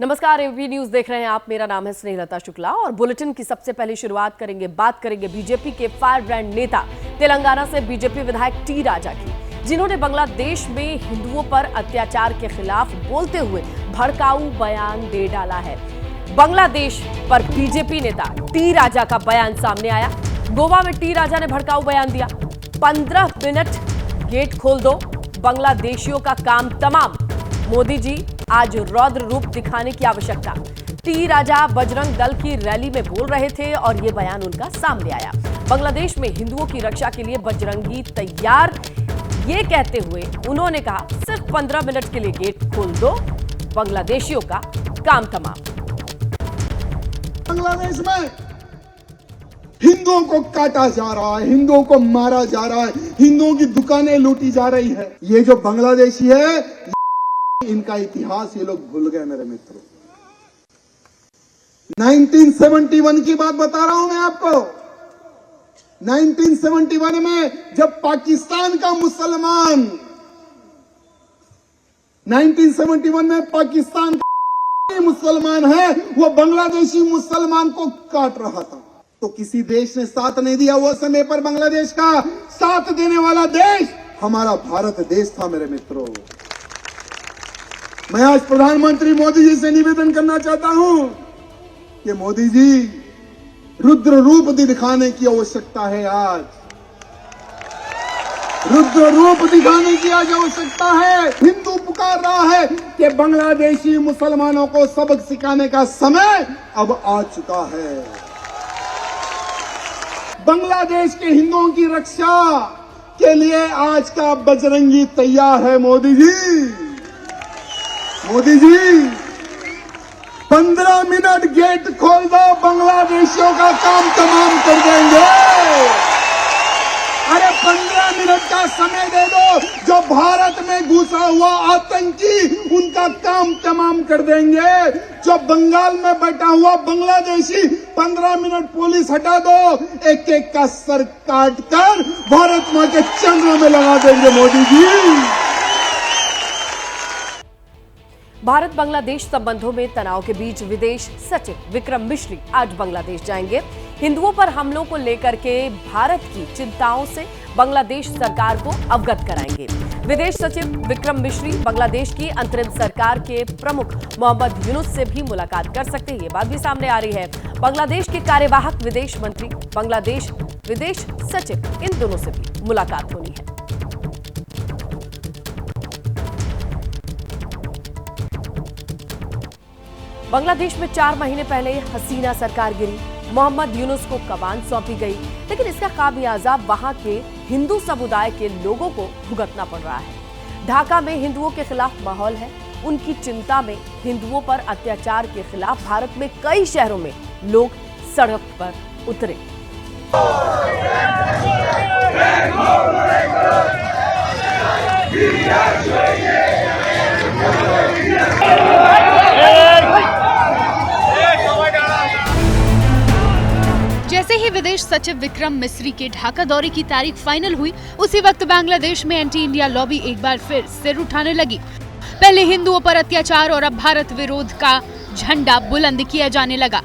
नमस्कार, AB news देख रहे हैं आप। मेरा नाम है स्नेहलता शुक्ला और बुलेटिन की सबसे पहले शुरुआत बात करेंगे बीजेपी के फायर ब्रांड नेता तेलंगाना से बीजेपी विधायक टी राजा की, जिन्होंने बांग्लादेश में हिंदुओं पर अत्याचार के खिलाफ बोलते हुए भड़काऊ बयान दे डाला है। बांग्लादेश पर बीजेपी नेता टी राजा का बयान सामने आया। गोवा में टी राजा ने भड़काऊ बयान दिया। 15 मिनट गेट खोल दो, बांग्लादेशियों का काम तमाम। मोदी जी आज रौद्र रूप दिखाने की आवश्यकता। टी राजा बजरंग दल की रैली में बोल रहे थे और ये बयान उनका सामने आया। बांग्लादेश में हिंदुओं की रक्षा के लिए बजरंगी तैयार, ये कहते हुए उन्होंने कहा सिर्फ 15 मिनट के लिए गेट खोल दो, बांग्लादेशियों का काम तमाम। बांग्लादेश में हिंदुओं को काटा जा रहा है, हिंदुओं को मारा जा रहा है, हिंदुओं की दुकानें लूटी जा रही है। ये जो बांग्लादेशी है, इनका इतिहास ये लोग भूल गए मेरे मित्रों। 1971 की बात बता रहा हूं मैं आपको। 1971 में जब पाकिस्तान का मुसलमान 1971 में पाकिस्तान का मुसलमान है, वो बांग्लादेशी मुसलमान को काट रहा था, तो किसी देश ने साथ नहीं दिया। वो समय पर बांग्लादेश का साथ देने वाला देश हमारा भारत देश था मेरे मित्रों। मैं आज प्रधानमंत्री मोदी जी से निवेदन करना चाहता हूं कि मोदी जी, रुद्र रूप दिखाने की आवश्यकता है। आज रुद्र रूप दिखाने की आज आवश्यकता है। हिंदू पुकार रहा है कि बांग्लादेशी मुसलमानों को सबक सिखाने का समय अब आ चुका है। बांग्लादेश के हिंदुओं की रक्षा के लिए आज का बजरंगी तैयार है। मोदी जी, मोदी जी 15 मिनट गेट खोल दो, बांग्लादेशियों का काम तमाम कर देंगे। अरे 15 मिनट का समय दे दो, जो भारत में घुसा हुआ आतंकी उनका काम तमाम कर देंगे। जो बंगाल में बैठा हुआ बांग्लादेशी, 15 मिनट पुलिस हटा दो, एक एक का सर काट कर भारत मां के चरणों में लगा देंगे मोदी जी। भारत बांग्लादेश संबंधों में तनाव के बीच विदेश सचिव विक्रम मिश्री आज बांग्लादेश जाएंगे। हिंदुओं पर हमलों को लेकर के भारत की चिंताओं से बांग्लादेश सरकार को अवगत कराएंगे। विदेश सचिव विक्रम मिश्री बांग्लादेश की अंतरिम सरकार के प्रमुख मोहम्मद यूनुस से भी मुलाकात कर सकते हैं। ये बात भी सामने आ रही है। बांग्लादेश के कार्यवाहक विदेश मंत्री, बांग्लादेश विदेश सचिव, इन दोनों से भी मुलाकात होनी है। बांग्लादेश में 4 महीने पहले हसीना सरकार गिरी, मोहम्मद यूनुस को कमान सौंपी गई, लेकिन इसका खामियाजा वहां के हिंदू समुदाय के लोगों को भुगतना पड़ रहा है। ढाका में हिंदुओं के खिलाफ माहौल है। उनकी चिंता में हिंदुओं पर अत्याचार के खिलाफ भारत में कई शहरों में लोग सड़क पर उतरे। जैसे ही विदेश सचिव विक्रम मिस्री के ढाका दौरे की तारीख फाइनल हुई, उसी वक्त बांग्लादेश में एंटी इंडिया लॉबी एक बार फिर सिर उठाने लगी। पहले हिंदुओं पर अत्याचार और अब भारत विरोध का झंडा बुलंद किया जाने लगा।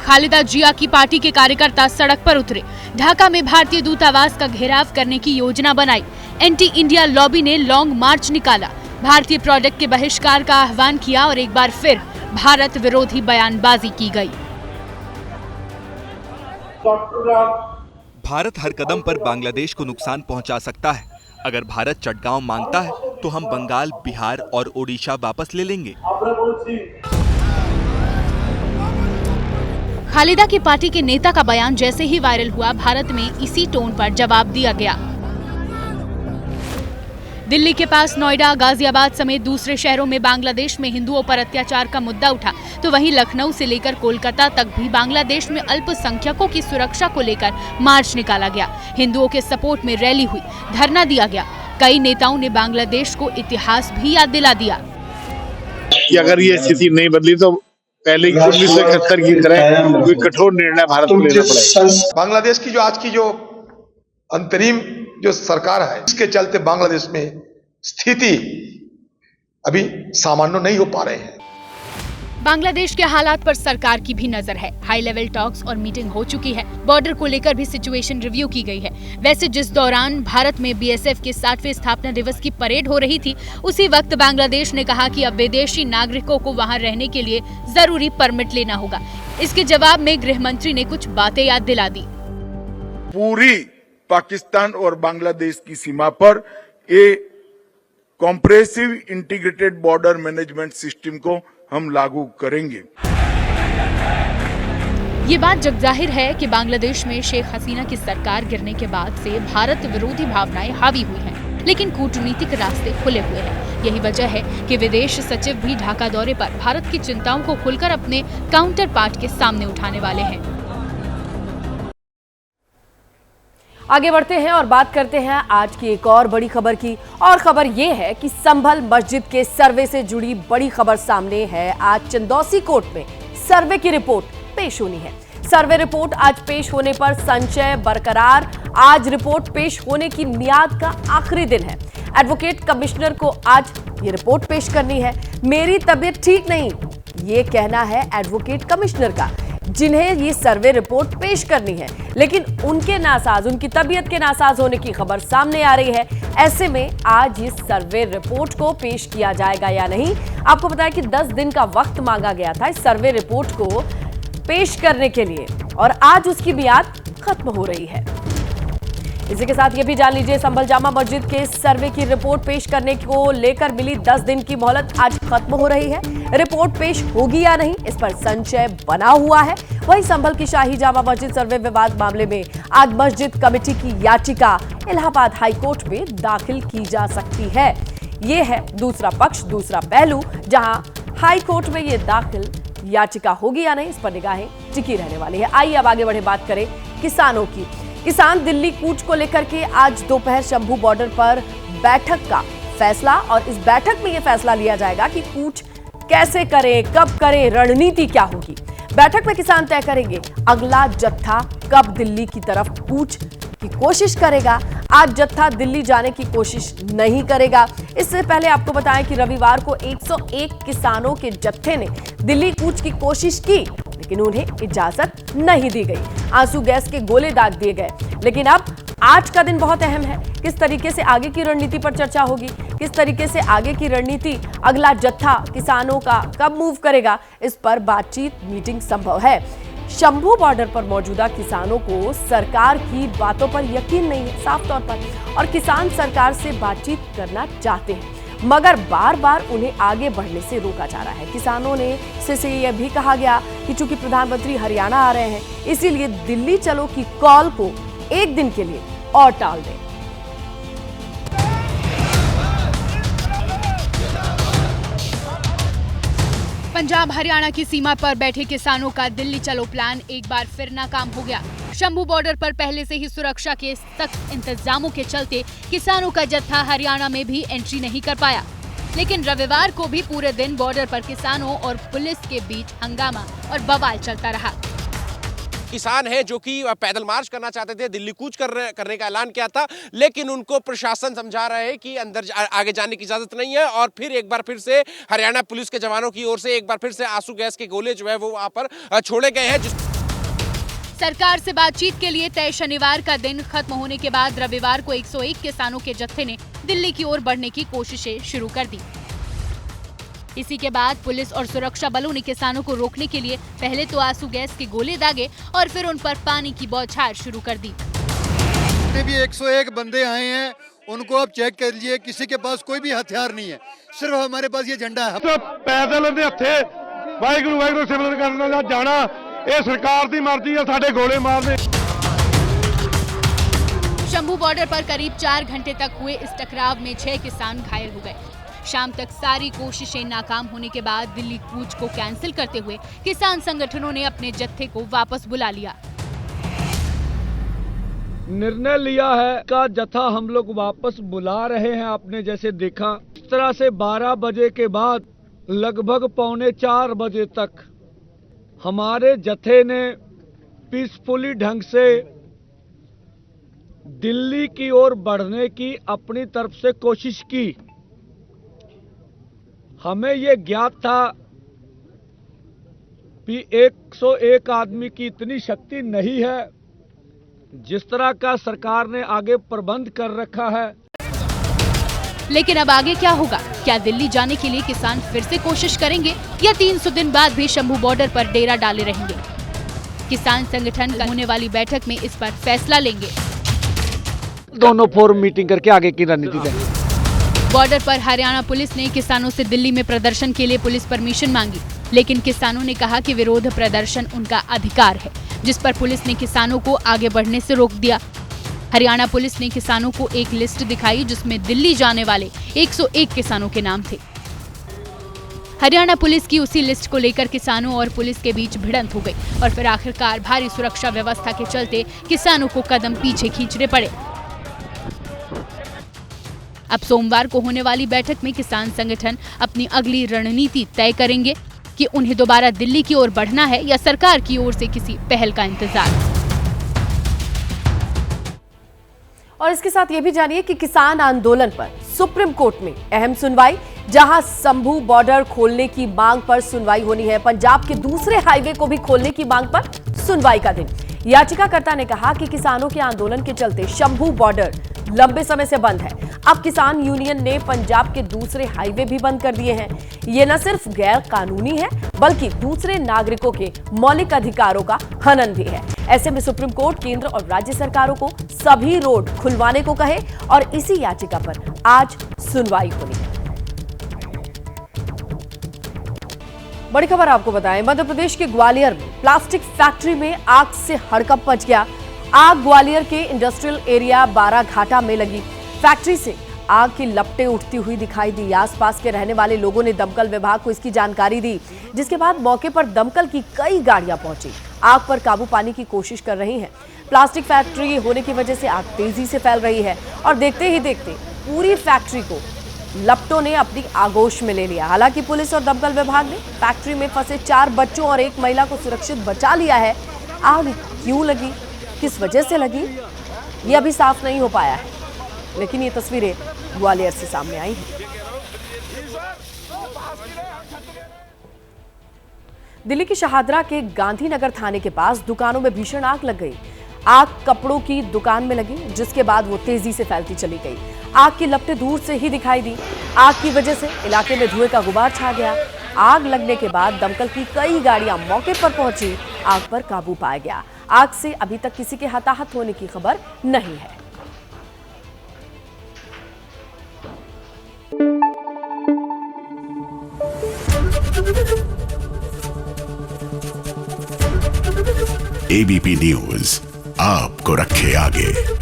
खालिदा जिया की पार्टी के कार्यकर्ता सड़क पर उतरे। ढाका में भारतीय दूतावास का घेराव करने की योजना बनाई। एंटी इंडिया लॉबी ने लॉन्ग मार्च निकाला, भारतीय प्रोडक्ट के बहिष्कार का आह्वान किया और एक बार फिर भारत विरोधी बयानबाजी की गई। भारत हर कदम पर बांग्लादेश को नुकसान पहुंचा सकता है। अगर भारत चटगांव मांगता है तो हम बंगाल, बिहार और ओडिशा वापस ले लेंगे। खालिदा की पार्टी के नेता का बयान जैसे ही वायरल हुआ, भारत में इसी टोन पर जवाब दिया गया। दिल्ली के पास नोएडा, गाजियाबाद समेत दूसरे शहरों में बांग्लादेश में हिंदुओं पर अत्याचार का मुद्दा उठा, तो वहीं लखनऊ से लेकर कोलकाता तक भी बांग्लादेश में अल्पसंख्यकों की सुरक्षा को लेकर मार्च निकाला गया। हिंदुओं के सपोर्ट में रैली हुई, धरना दिया गया। कई नेताओं ने बांग्लादेश को इतिहास भी याद दिला दिया कि अगर ये स्थिति नहीं बदली तो पहले 1971 की तरह कोई कठोर निर्णय भारत को लेना पड़ेगा। बांग्लादेश की जो आज की जो अंतरिम जो सरकार है इसके चलते बांग्लादेश में स्थिति अभी सामान्य नहीं हो पा रहे हैं। बांग्लादेश के हालात पर सरकार की भी नजर है। हाई लेवल टॉक्स और मीटिंग हो चुकी है। बॉर्डर को लेकर भी सिचुएशन रिव्यू की गई है। वैसे जिस दौरान भारत में बीएसएफ के 60वें स्थापना दिवस की परेड हो रही थी, उसी वक्त बांग्लादेश ने कहा कि अब विदेशी नागरिकों को वहां रहने के लिए जरूरी परमिट लेना होगा। इसके जवाब में गृह मंत्री ने कुछ बातें याद दिला दी। पूरी पाकिस्तान और बांग्लादेश की सीमा पर ये compressive integrated border management system को हम लागू करेंगे। ये बात जग जाहिर है कि बांग्लादेश में शेख हसीना की सरकार गिरने के बाद से भारत विरोधी भावनाएं हावी हुई हैं, लेकिन कूटनीतिक रास्ते खुले हुए हैं। यही वजह है कि विदेश सचिव भी ढाका दौरे पर भारत की चिंताओं को खुलकर अपने काउंटर पार्ट के सामने उठाने वाले हैं। आगे बढ़ते हैं और बात करते हैं आज की एक और बड़ी खबर की। और खबर यह है कि संभल मस्जिद के सर्वे से जुड़ी बड़ी खबर सामने है। आज चंदौसी कोर्ट में सर्वे की रिपोर्ट पेश होनी है। सर्वे रिपोर्ट आज पेश होने पर संशय बरकरार। आज रिपोर्ट पेश होने की मियाद का आखिरी दिन है। एडवोकेट कमिश्नर को आज ये रिपोर्ट पेश करनी है। मेरी तबीयत ठीक नहीं, ये कहना है एडवोकेट कमिश्नर का, जिन्हें ये सर्वे रिपोर्ट पेश करनी है, लेकिन उनकी तबीयत के नासाज होने की खबर सामने आ रही है। ऐसे में आज इस सर्वे रिपोर्ट को पेश किया जाएगा या नहीं। आपको बताया कि 10 दिन का वक्त मांगा गया था इस सर्वे रिपोर्ट को पेश करने के लिए, और आज उसकी मियाद खत्म हो रही है। इसी के साथ ये भी जान लीजिए, संभल जामा मस्जिद के सर्वे की रिपोर्ट पेश करने को लेकर मिली 10 दिन की मोहलत आज खत्म हो रही है। रिपोर्ट पेश होगी या नहीं, इस पर संशय बना हुआ है। वहीं संभल की शाही जामा मस्जिद सर्वे विवाद मामले में आज मस्जिद कमेटी की याचिका इलाहाबाद हाई कोर्ट में दाखिल की जा सकती है। ये है दूसरा पक्ष, दूसरा पहलू, जहां हाई कोर्ट में ये दाखिल याचिका होगी या नहीं, इस पर निगाहें टिकी रहने वाली है। आइए अब आगे बढ़े, बात करें किसानों की। किसान दिल्ली कूच को लेकर के आज दोपहर शंभू बॉर्डर पर बैठक का फैसला, और इस बैठक में यह फैसला लिया जाएगा कि कूच कैसे करें, कब करें, रणनीति क्या होगी। बैठक में किसान तय करेंगे अगला जत्था कब दिल्ली की तरफ कूच की कोशिश करेगा। आज जत्था दिल्ली जाने की कोशिश नहीं करेगा। इससे पहले आपको बताएं कि रविवार को 101 किसानों के जत्थे ने दिल्ली कूच की कोशिश की, लेकिन उन्हें इजाजत नहीं दी गई। आंसू गैस के गोले दाग दिए गए। लेकिन अब आज का दिन बहुत अहम है। किस तरीके से आगे की रणनीति पर चर्चा होगी, किस तरीके से आगे की रणनीति, अगला जत्था किसानों का कब मूव करेगा, इस पर बातचीत, मीटिंग संभव है। शंभू बॉर्डर पर मौजूदा किसानों को सरकार की बातों पर यकीन नहीं है साफ तौर पर, और किसान सरकार से बातचीत करना चाहते हैं, मगर बार बार उन्हें आगे बढ़ने से रोका जा रहा है। किसानों ने से यह भी कहा गया कि चूंकि प्रधानमंत्री हरियाणा आ रहे हैं, इसीलिए दिल्ली चलो की कॉल को एक दिन के लिए और टाल दें। पंजाब हरियाणा की सीमा पर बैठे किसानों का दिल्ली चलो प्लान एक बार फिर नाकाम हो गया। शंभू बॉर्डर पर पहले से ही सुरक्षा के सख्त इंतजामों के चलते किसानों का जत्था हरियाणा में भी एंट्री नहीं कर पाया। लेकिन रविवार को भी पूरे दिन बॉर्डर पर किसानों और पुलिस के बीच हंगामा और बवाल चलता रहा। किसान हैं जो कि पैदल मार्च करना चाहते थे, दिल्ली कूच करने का ऐलान किया था, लेकिन उनको प्रशासन समझा रहा है कि अंदर आगे जाने की इजाजत नहीं है। और फिर एक बार फिर से हरियाणा पुलिस के जवानों की ओर से एक बार फिर से आंसू गैस के गोले जो है वो वहां पर छोड़े गए हैं। सरकार से बातचीत के लिए तय शनिवार का दिन खत्म होने के बाद रविवार को 101 किसानों के जत्थे ने दिल्ली की ओर बढ़ने की कोशिशें शुरू कर दी। इसी के बाद पुलिस और सुरक्षा बलों ने किसानों को रोकने के लिए पहले तो आंसू गैस के गोले दागे और फिर उन पर पानी की बौछार शुरू कर दी। भी 101 बंदे आए हैं, उनको आप चेक कर लीजिए, किसी के पास कोई भी हथियार नहीं है, सिर्फ हमारे पास ये झंडा है। तो पैदल दे हथे वाहिगुरू वाहिगुरू सिमरन करना जाना, ये सरकार की मर्जी है, साडे गोले मारने। शंभू बॉर्डर पर करीब 4 घंटे तक हुए इस टकराव में 6 किसान घायल हो गए। शाम तक सारी कोशिशें नाकाम होने के बाद दिल्ली कूच को कैंसिल करते हुए किसान संगठनों ने अपने जत्थे को वापस बुला लिया। निर्णय लिया है का जत्था हम लोग वापस बुला रहे हैं। आपने जैसे देखा, इस तरह से 12 बजे के बाद लगभग 3:45 बजे तक हमारे जत्थे ने पीसफुली ढंग से दिल्ली की ओर बढ़ने की अपनी तरफ से कोशिश की। हमें ये ज्ञात था कि 101 आदमी की इतनी शक्ति नहीं है। जिस तरह का सरकार ने आगे प्रबंध कर रखा है। लेकिन अब आगे क्या होगा? क्या दिल्ली जाने के लिए किसान फिर से कोशिश करेंगे या 300 दिन बाद भी शंभू बॉर्डर पर डेरा डाले रहेंगे? किसान संगठन का होने वाली बैठक में इस पर फैसला लेंगे। दोनों फोरम मीटिंग करके आगे की रणनीति देंगे। बॉर्डर पर हरियाणा पुलिस ने किसानों से दिल्ली में प्रदर्शन के लिए पुलिस परमिशन मांगी, लेकिन किसानों ने कहा कि विरोध प्रदर्शन उनका अधिकार है, जिस पर पुलिस ने किसानों को आगे बढ़ने से रोक दिया। हरियाणा पुलिस ने किसानों को एक लिस्ट दिखाई जिसमें दिल्ली जाने वाले 101 किसानों के नाम थे। हरियाणा पुलिस की उसी लिस्ट को लेकर किसानों और पुलिस के बीच भिड़ंत हो गई और फिर आखिरकार भारी सुरक्षा व्यवस्था के चलते किसानों को कदम पीछे खींचने पड़े। अब सोमवार को होने वाली बैठक में किसान संगठन अपनी अगली रणनीति तय करेंगे कि उन्हें दोबारा दिल्ली की ओर बढ़ना है या सरकार की ओर से किसी पहल का इंतजार। और इसके साथ ये भी जानिए कि किसान आंदोलन पर सुप्रीम कोर्ट में अहम सुनवाई, जहां शंभू बॉर्डर खोलने की मांग पर सुनवाई होनी है। पंजाब के दूसरे हाईवे को भी खोलने की मांग पर सुनवाई का दिन। याचिकाकर्ता ने कहा कि किसानों के आंदोलन के चलते शंभू बॉर्डर लंबे समय से बंद है। अब किसान यूनियन ने पंजाब के दूसरे हाईवे भी बंद कर दिए हैं। ये न सिर्फ गैर कानूनी है बल्कि दूसरे नागरिकों के मौलिक अधिकारों का हनन भी है। ऐसे में सुप्रीम कोर्ट केंद्र और राज्य सरकारों को सभी रोड खुलवाने को कहे और इसी याचिका पर आज सुनवाई होनी है। बड़ी खबर आपको बताएं, मध्य प्रदेश के ग्वालियर में प्लास्टिक फैक्ट्री में आग से हड़कंप मच गया। आग ग्वालियर के इंडस्ट्रियल एरिया बाराघाटा में लगी। फैक्ट्री से आग की लपटें उठती हुई दिखाई दी। आसपास के रहने वाले लोगों ने दमकल विभाग को इसकी जानकारी दी, जिसके बाद मौके पर दमकल की कई गाड़ियां पहुंची, आग पर काबू पाने की कोशिश कर रही हैं। प्लास्टिक फैक्ट्री होने की वजह से आग तेजी से फैल रही है और देखते ही देखते पूरी फैक्ट्री को लपटों ने अपनी आगोश में ले लिया। हालांकि पुलिस और दमकल विभाग ने फैक्ट्री में फंसे 4 बच्चों और 1 महिला को सुरक्षित बचा लिया है। आग क्यों लगी, किस वजह से लगी, ये अभी साफ नहीं हो पाया है, लेकिन ये तस्वीरें ग्वालियर से सामने आई हैं। दिल्ली की शहादरा के गांधीनगर थाने के पास दुकानों में भीषण आग लग गई। आग कपड़ों की दुकान में लगी, जिसके बाद वो तेजी से फैलती चली गई। आग की लपटें दूर से ही दिखाई दी। आग की वजह से इलाके में धुएं का गुबार छा गया। आग लगने के बाद दमकल की कई गाड़ियां मौके पर पहुंची, आग पर काबू पाया गया। आग से अभी तक किसी के हताहत होने की खबर नहीं है। एबीपी न्यूज आपको रखे आगे।